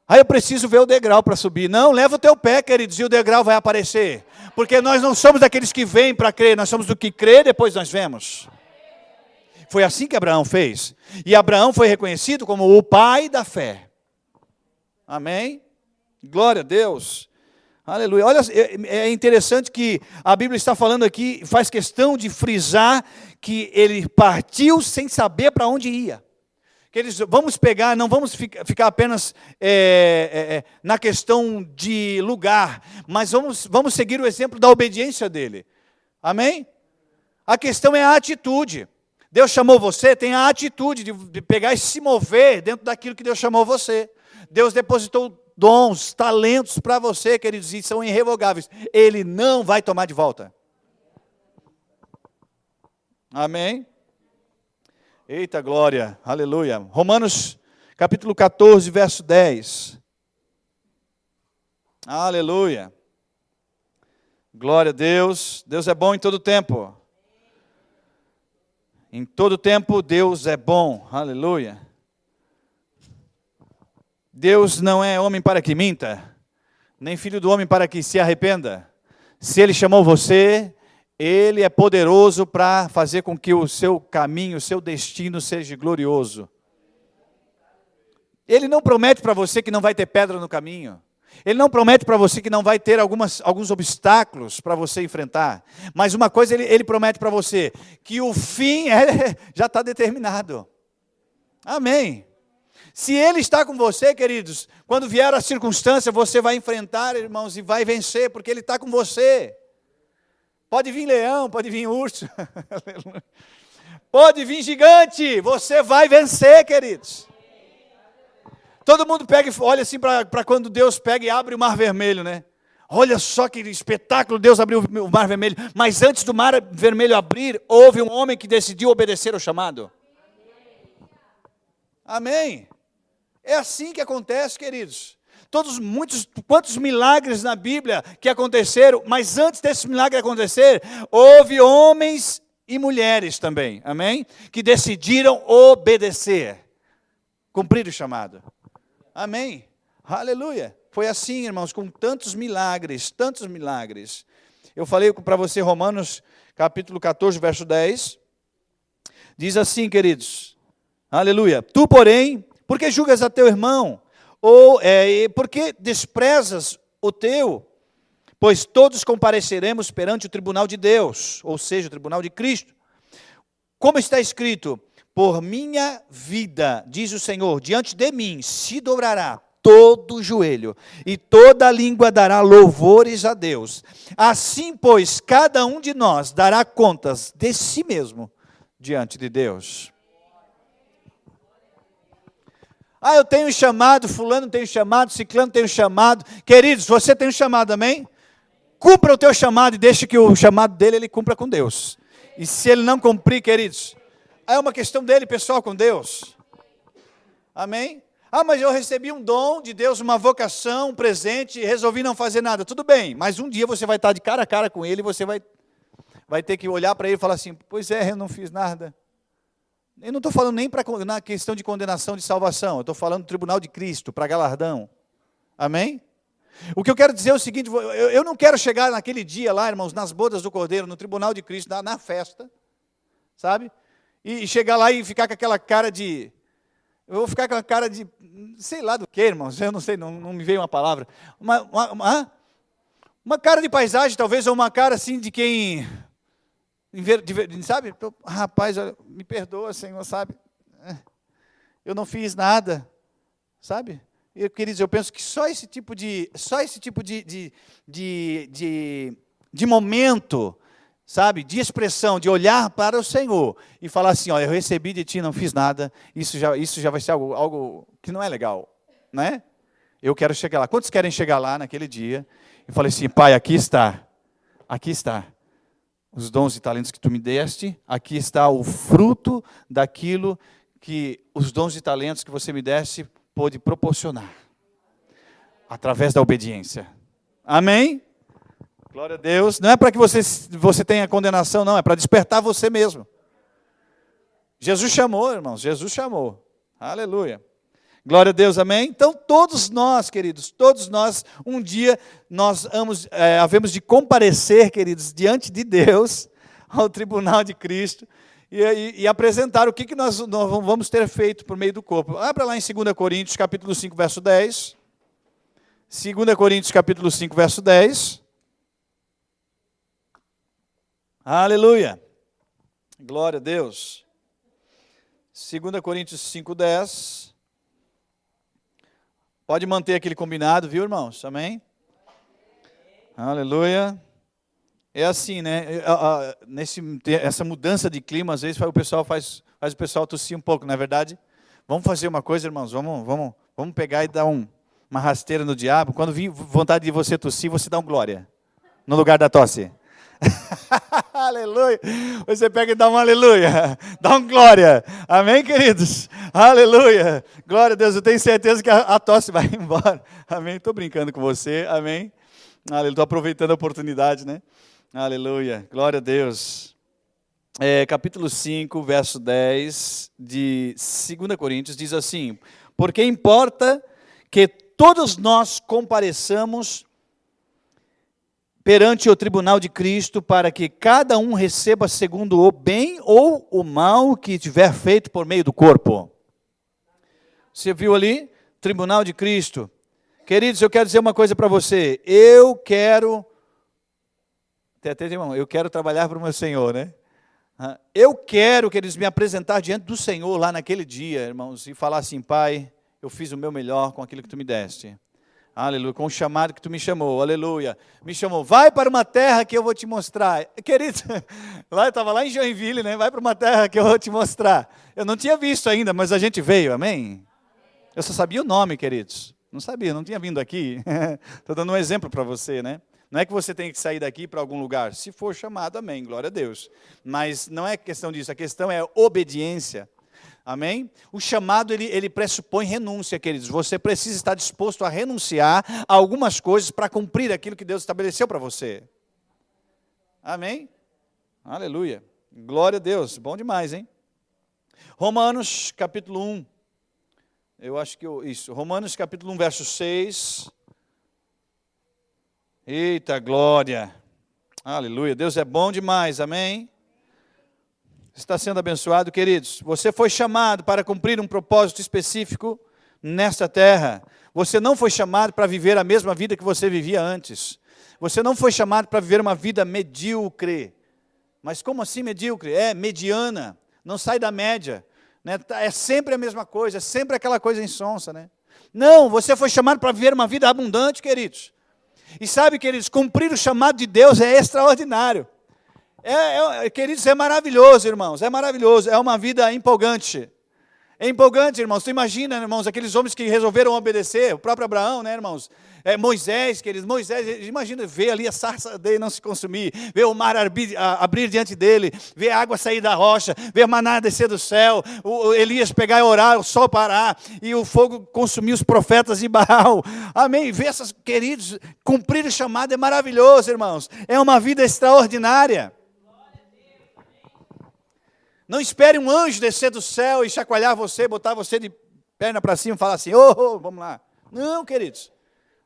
Speaker 1: Aí eu preciso ver o degrau para subir. Não, leva o teu pé, queridos, e o degrau vai aparecer. Porque nós não somos daqueles que vêm para crer, nós somos do que crê, depois nós vemos. Foi assim que Abraão fez. E Abraão foi reconhecido como o pai da fé. Amém? Glória a Deus. Aleluia. Olha, é interessante que a Bíblia está falando aqui, faz questão de frisar que ele partiu sem saber para onde ia. Vamos pegar, não vamos ficar apenas na questão de lugar, mas vamos seguir o exemplo da obediência dele. Amém? A questão é a atitude. Deus chamou você, tenha a atitude de pegar e se mover dentro daquilo que Deus chamou você. Deus depositou dons, talentos para você, queridos, e são irrevogáveis. Ele não vai tomar de volta. Amém? Eita glória, aleluia. Romanos capítulo 14, verso 10. Aleluia. Glória a Deus. Deus é bom em todo tempo. Em todo tempo Deus é bom. Aleluia. Deus não é homem para que minta, nem filho do homem para que se arrependa. Se Ele chamou você, Ele é poderoso para fazer com que o seu caminho, o seu destino seja glorioso. Ele não promete para você que não vai ter pedra no caminho. Ele não promete para você que não vai ter alguns obstáculos para você enfrentar. Mas uma coisa ele promete para você, que o fim já está determinado. Amém. Se Ele está com você, queridos, quando vier a circunstância, você vai enfrentar, irmãos, e vai vencer, porque Ele está com você. Pode vir leão, pode vir urso, pode vir gigante, você vai vencer, queridos. Todo mundo pega e olha assim para quando Deus pega e abre o mar vermelho, né? Olha só que espetáculo, Deus abriu o mar vermelho. Mas antes do mar vermelho abrir, houve um homem que decidiu obedecer ao chamado. Amém. É assim que acontece, queridos. Quantos milagres na Bíblia que aconteceram, mas antes desse milagre acontecer, houve homens e mulheres também, amém? Que decidiram obedecer, cumprir o chamado. Amém. Aleluia. Foi assim, irmãos, com tantos milagres, tantos milagres. Eu falei para você, Romanos, capítulo 14, verso 10. Diz assim, queridos. Aleluia. Tu, porém, por que julgas a teu irmão? Ou por que desprezas o teu? Pois todos compareceremos perante o tribunal de Deus, ou seja, o tribunal de Cristo. Como está escrito, por minha vida, diz o Senhor, diante de mim se dobrará todo o joelho, e toda língua dará louvores a Deus. Assim, pois, cada um de nós dará contas de si mesmo diante de Deus. Ah, eu tenho um chamado, fulano tem um chamado, ciclano tem um chamado. Queridos, você tem um chamado, amém? Cumpra o teu chamado e deixe que o chamado dele, ele cumpra com Deus. E se ele não cumprir, queridos, é uma questão dele, pessoal, com Deus. Amém? Ah, mas eu recebi um dom de Deus, uma vocação, um presente, e resolvi não fazer nada. Tudo bem, mas um dia você vai estar de cara a cara com ele, e você vai ter que olhar para ele e falar assim, pois é, eu não fiz nada. Eu não estou falando nem na questão de condenação de salvação, eu estou falando do tribunal de Cristo, para galardão. Amém? O que eu quero dizer é o seguinte, eu não quero chegar naquele dia lá, irmãos, nas bodas do Cordeiro, no tribunal de Cristo, na festa, sabe? E chegar lá e ficar com aquela cara de... Eu vou ficar com a cara de... sei lá do que, irmãos, eu não sei, não me veio uma palavra. Uma cara de paisagem, talvez, ou uma cara assim de quem... sabe? Rapaz, me perdoa, Senhor, sabe? Eu não fiz nada, sabe? Queridos, eu penso que só esse tipo de momento, sabe, de expressão, de olhar para o Senhor e falar assim, ó, eu recebi de ti, não fiz nada, isso já vai ser algo que não é legal, né? Eu quero chegar lá. Quantos querem chegar lá naquele dia e falar assim, Pai, aqui está os dons e talentos que tu me deste, aqui está o fruto daquilo que os dons e talentos que você me deste pôde proporcionar, através da obediência. Amém? Glória a Deus. Não é para que você tenha condenação, não, é para despertar você mesmo. Jesus chamou, irmãos, Jesus chamou. Aleluia. Glória a Deus, amém? Então, todos nós, queridos, todos nós, um dia, nós havemos de comparecer, queridos, diante de Deus, ao tribunal de Cristo, e apresentar o que nós vamos ter feito por meio do corpo. Abra lá em 2 Coríntios, capítulo 5, verso 10. 2 Coríntios, capítulo 5, verso 10. Aleluia. Glória a Deus. 2 Coríntios 5, 10. Pode manter aquele combinado, viu, irmãos? Amém? Aleluia. É assim, né? Essa mudança de clima, às vezes o pessoal faz o pessoal tossir um pouco, não é verdade? Vamos fazer uma coisa, irmãos, vamos pegar e dar uma rasteira no diabo. Quando vir vontade de você tossir, você dá um glória, no lugar da tosse. Aleluia. Você pega e dá um aleluia. Dá um glória. Amém, queridos? Aleluia. Glória a Deus. Eu tenho certeza que a tosse vai embora. Amém. Estou brincando com você. Amém. Aleluia. Estou aproveitando a oportunidade, né? Aleluia. Glória a Deus. Capítulo 5, verso 10 de 2 Coríntios diz assim: porque importa que todos nós compareçamos perante o tribunal de Cristo, para que cada um receba segundo o bem ou o mal que tiver feito por meio do corpo. Você viu ali? Tribunal de Cristo. Queridos, eu quero dizer uma coisa para você. Eu quero trabalhar para o meu Senhor, né? Eu quero, queridos, me apresentar diante do Senhor lá naquele dia, irmãos, e falar assim: Pai, eu fiz o meu melhor com aquilo que Tu me deste. Aleluia, com o chamado que Tu me chamou, aleluia. Me chamou, vai para uma terra que eu vou te mostrar. Querido, eu estava lá em Joinville, né? Vai para uma terra que eu vou te mostrar. Eu não tinha visto ainda, mas a gente veio, amém? Eu só sabia o nome, queridos. Não sabia, não tinha vindo aqui. Estou dando um exemplo para você, né? Não é que você tem que sair daqui para algum lugar. Se for chamado, amém, glória a Deus. Mas não é questão disso, a questão é obediência. Amém? O chamado, ele pressupõe renúncia, queridos. Você precisa estar disposto a renunciar a algumas coisas para cumprir aquilo que Deus estabeleceu para você. Amém? Aleluia. Glória a Deus. Bom demais, hein? Romanos, capítulo 1. Romanos, capítulo 1, verso 6. Eita, glória. Aleluia. Deus é bom demais, amém? Está sendo abençoado, queridos. Você foi chamado para cumprir um propósito específico nesta terra. Você não foi chamado para viver a mesma vida que você vivia antes. Você não foi chamado para viver uma vida medíocre. Mas como assim medíocre? É mediana, não sai da média, né? É sempre a mesma coisa, é sempre aquela coisa insonsa, né? Não, você foi chamado para viver uma vida abundante, queridos. E sabe, queridos, cumprir o chamado de Deus é extraordinário. Queridos, é maravilhoso, irmãos, é maravilhoso, é uma vida empolgante. É empolgante, irmãos. Tu imagina, irmãos, aqueles homens que resolveram obedecer, o próprio Abraão, né, irmãos? Moisés, queridos, imagina ver ali a sarça dele não se consumir, ver o mar abrir diante dele, ver a água sair da rocha, ver a maná descer do céu, o Elias pegar e orar, o sol parar, e o fogo consumir os profetas de Baal. Amém? Ver essas, queridos, cumprir o chamado é maravilhoso, irmãos. É uma vida extraordinária. Não espere um anjo descer do céu e chacoalhar você, botar você de perna para cima e falar assim: vamos lá. Não, queridos.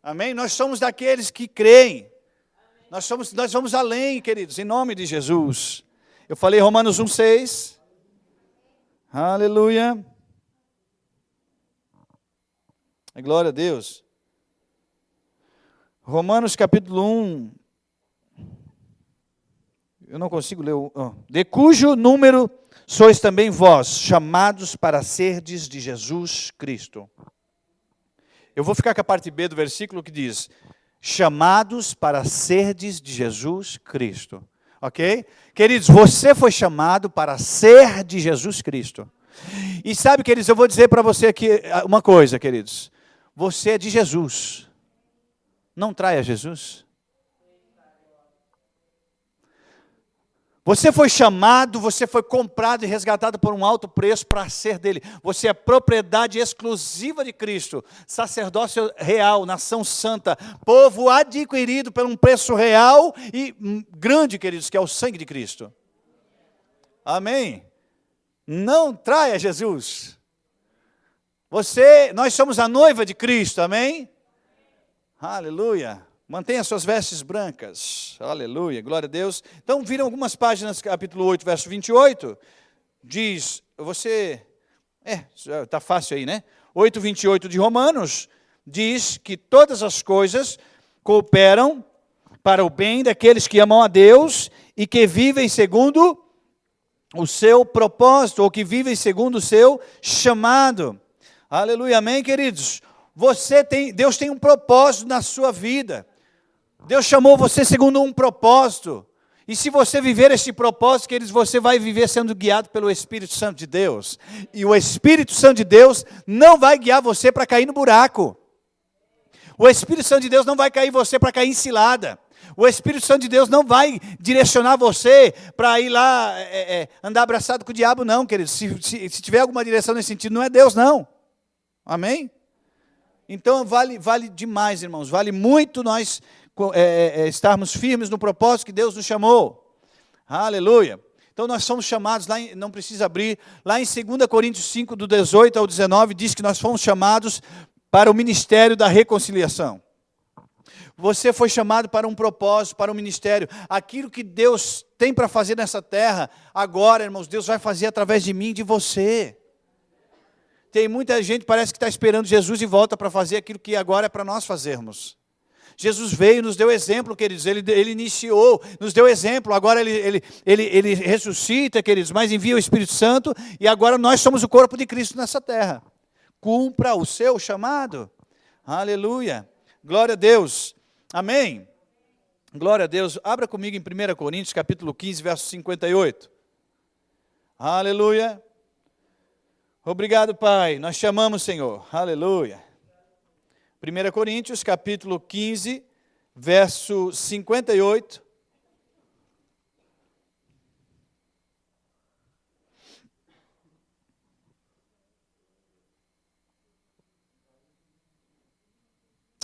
Speaker 1: Amém? Nós somos daqueles que creem. Nós vamos além, queridos, em nome de Jesus. Eu falei Romanos 1,6. Aleluia. Glória a Deus. Romanos capítulo 1. Eu não consigo ler. De cujo número sois também vós, chamados para serdes de Jesus Cristo. Eu vou ficar com a parte B do versículo que diz: chamados para serdes de Jesus Cristo. Ok? Queridos, você foi chamado para ser de Jesus Cristo. E sabe, queridos, eu vou dizer para você aqui uma coisa, queridos. Você é de Jesus. Não traia Jesus. Você foi chamado, você foi comprado e resgatado por um alto preço para ser dele. Você é propriedade exclusiva de Cristo, sacerdócio real, nação santa, povo adquirido por um preço real e grande, queridos, que é o sangue de Cristo. Amém? Não traia Jesus. Nós somos a noiva de Cristo, amém? Aleluia. Mantenha suas vestes brancas. Aleluia, glória a Deus. Então, viram algumas páginas, capítulo 8, verso 28. Diz, está fácil aí, né? 8, 28 de Romanos, diz que todas as coisas cooperam para o bem daqueles que amam a Deus e que vivem segundo o seu propósito, ou que vivem segundo o seu chamado. Aleluia, amém, queridos? Deus tem um propósito na sua vida. Deus chamou você segundo um propósito. E se você viver este propósito, queridos, você vai viver sendo guiado pelo Espírito Santo de Deus. E o Espírito Santo de Deus não vai guiar você para cair no buraco. O Espírito Santo de Deus não vai cair você para cair em cilada. O Espírito Santo de Deus não vai direcionar você para ir lá andar abraçado com o diabo, não, queridos. Se tiver alguma direção nesse sentido, não é Deus, não. Amém? Então vale demais, irmãos. Vale muito nós estarmos firmes no propósito que Deus nos chamou. Aleluia. Então nós somos chamados, não precisa abrir, lá em 2 Coríntios 5, do 18 ao 19, diz que nós fomos chamados para o ministério da reconciliação. Você foi chamado para um propósito, para um ministério. Aquilo que Deus tem para fazer nessa terra, agora, irmãos, Deus vai fazer através de mim e de você. Tem muita gente que parece que está esperando Jesus de volta para fazer aquilo que agora é para nós fazermos. Jesus veio, nos deu exemplo, queridos, ele iniciou, nos deu exemplo, agora ele ressuscita, queridos, mas envia o Espírito Santo, e agora nós somos o corpo de Cristo nessa terra. Cumpra o seu chamado. Aleluia. Glória a Deus. Amém. Glória a Deus. Abra comigo em 1 Coríntios, capítulo 15, verso 58. Aleluia. Obrigado, Pai. Nós te amamos, Senhor. Aleluia. 1 Coríntios, capítulo 15, verso 58.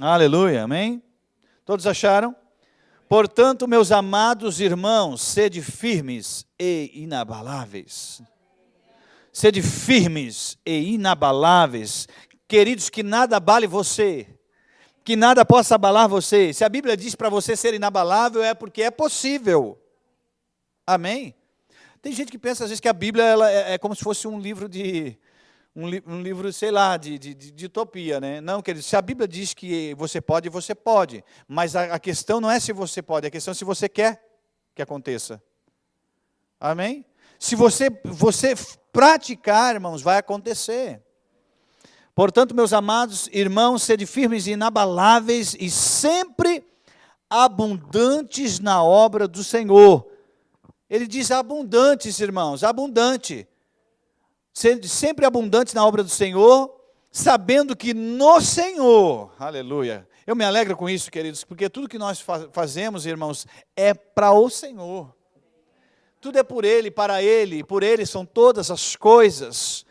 Speaker 1: Aleluia, amém? Todos acharam? Portanto, meus amados irmãos, sede firmes e inabaláveis. Sede firmes e inabaláveis. Queridos, que nada abale você. Que nada possa abalar você. Se a Bíblia diz para você ser inabalável, é porque é possível. Amém? Tem gente que pensa às vezes que a Bíblia é como se fosse um livro de... Um livro, sei lá, de utopia, né? Não, querido, se a Bíblia diz que você pode, você pode. Mas a questão não é se você pode, a questão é se você quer que aconteça. Amém? Se você praticar, irmãos, vai acontecer. Portanto, meus amados irmãos, sede firmes e inabaláveis e sempre abundantes na obra do Senhor. Ele diz abundantes, irmãos, abundante. Sempre abundantes na obra do Senhor, sabendo que no Senhor, aleluia, eu me alegro com isso, queridos, porque tudo que nós fazemos, irmãos, é para o Senhor, tudo é por Ele, para Ele, por Ele são todas as coisas.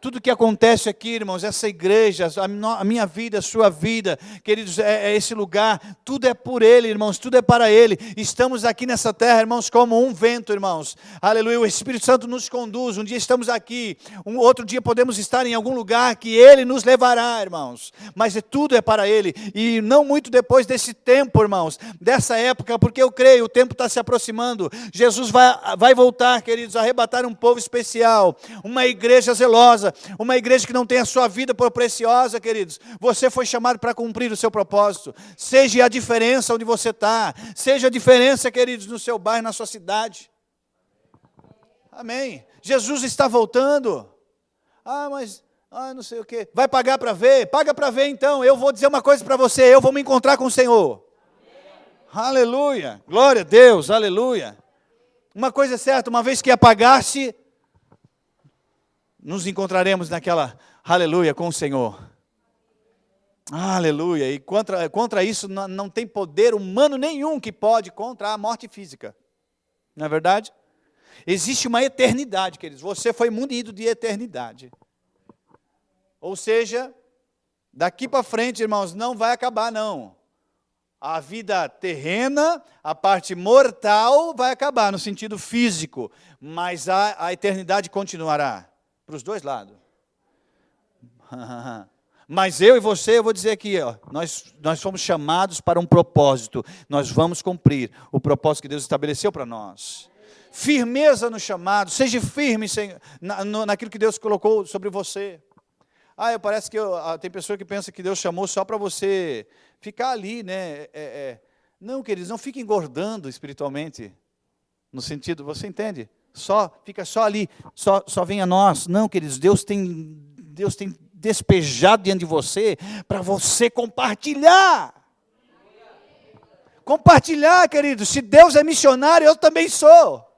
Speaker 1: Tudo que acontece aqui, irmãos, essa igreja, a minha vida, a sua vida, queridos, é esse lugar, tudo é por Ele, irmãos, tudo é para Ele. Estamos aqui nessa terra, irmãos, como um vento, irmãos. Aleluia, o Espírito Santo nos conduz. Um dia estamos aqui, outro dia podemos estar em algum lugar que Ele nos levará, irmãos. Mas tudo é para Ele. E não muito depois desse tempo, irmãos, dessa época, porque eu creio, o tempo está se aproximando. Jesus vai voltar, queridos, a arrebatar um povo especial, uma igreja zelosa, uma igreja que não tem a sua vida por preciosa, queridos. Você foi chamado para cumprir o seu propósito. Seja a diferença onde você está. Seja a diferença, queridos, no seu bairro, na sua cidade. Amém. Jesus está voltando. Mas não sei o quê. Vai pagar para ver? Paga para ver então. Eu vou dizer uma coisa para você. Eu vou me encontrar com o Senhor. Aleluia. Glória a Deus. Aleluia. Uma coisa é certa, uma vez que apagaste, nos encontraremos naquela, aleluia, com o Senhor. Aleluia. E contra isso não tem poder humano nenhum que pode contra a morte física. Não é verdade? Existe uma eternidade, queridos. Você foi munido de eternidade. Ou seja, daqui para frente, irmãos, não vai acabar, não. A vida terrena, a parte mortal vai acabar no sentido físico, mas a eternidade continuará. Para os dois lados. Mas eu e você, eu vou dizer aqui, nós fomos chamados para um propósito. Nós vamos cumprir o propósito que Deus estabeleceu para nós. Firmeza no chamado. Seja firme naquilo que Deus colocou sobre você. Parece que tem pessoa que pensa que Deus chamou só para você ficar ali, né? Não, queridos, não fique engordando espiritualmente. No sentido, você entende? Fica só ali, só vem a nós. Não, queridos, Deus tem despejado diante de você para você compartilhar Compartilhar, querido. Se Deus é missionário, eu também sou.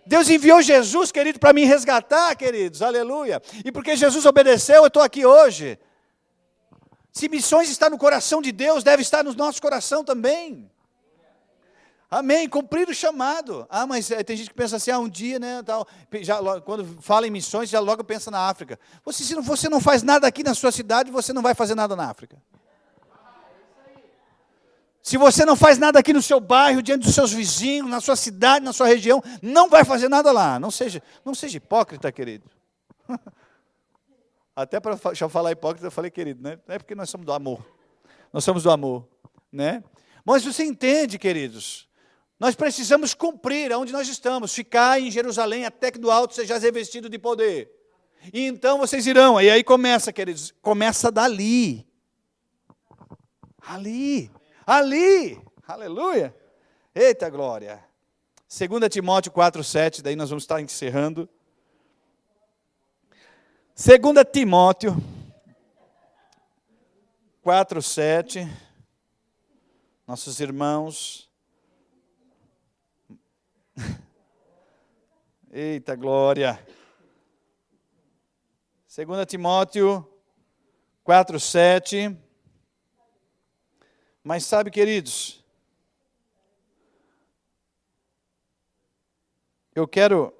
Speaker 1: Deus enviou Jesus, querido, para me resgatar, queridos. Aleluia. E porque Jesus obedeceu, eu estou aqui hoje. Se missões está no coração de Deus, deve estar no nosso coração também. Amém, cumprir o chamado. Mas tem gente que pensa assim, um dia, né, tal, quando fala em missões, já logo pensa na África. Se você não faz nada aqui na sua cidade, você não vai fazer nada na África. Se você não faz nada aqui no seu bairro, diante dos seus vizinhos, na sua cidade, na sua região, não vai fazer nada lá. Não seja hipócrita, querido. Até para já falar hipócrita, eu falei querido, né? Não é porque nós somos do amor. Nós somos do amor, né? Mas você entende, queridos? Nós precisamos cumprir aonde nós estamos, ficar em Jerusalém até que do alto seja revestido de poder. E então vocês irão, e aí começa, queridos, começa dali. Ali, aleluia. Eita glória. 2 Timóteo 4,7, daí nós vamos estar encerrando. 2 Timóteo 4,7, nossos irmãos. Eita glória. 2 Timóteo 4,7. Mas sabe, queridos, eu quero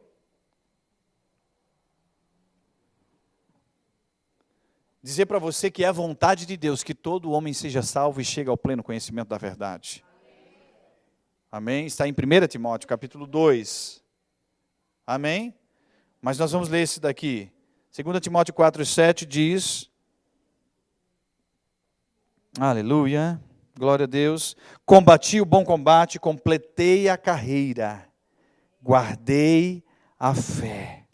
Speaker 1: dizer para você que é a vontade de Deus que todo homem seja salvo e chegue ao pleno conhecimento da verdade. Amém? Está em 1 Timóteo, capítulo 2. Amém? Mas nós vamos ler esse daqui. 2 Timóteo 4,7 diz... Aleluia, glória a Deus. Combati o bom combate, completei a carreira, guardei a fé.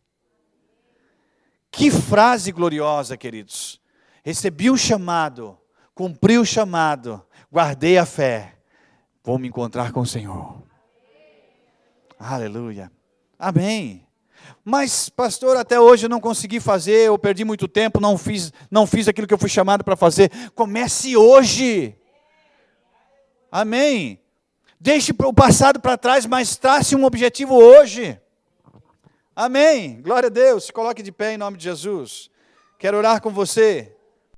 Speaker 1: Que frase gloriosa, queridos. Recebi um chamado, cumpri o chamado, guardei a fé. Vou me encontrar com o Senhor. Aleluia. Amém. Mas, pastor, até hoje eu não consegui fazer, eu perdi muito tempo, não fiz aquilo que eu fui chamado para fazer. Comece hoje. Amém. Deixe o passado para trás, mas trace um objetivo hoje. Amém. Glória a Deus. Se coloque de pé em nome de Jesus. Quero orar com você.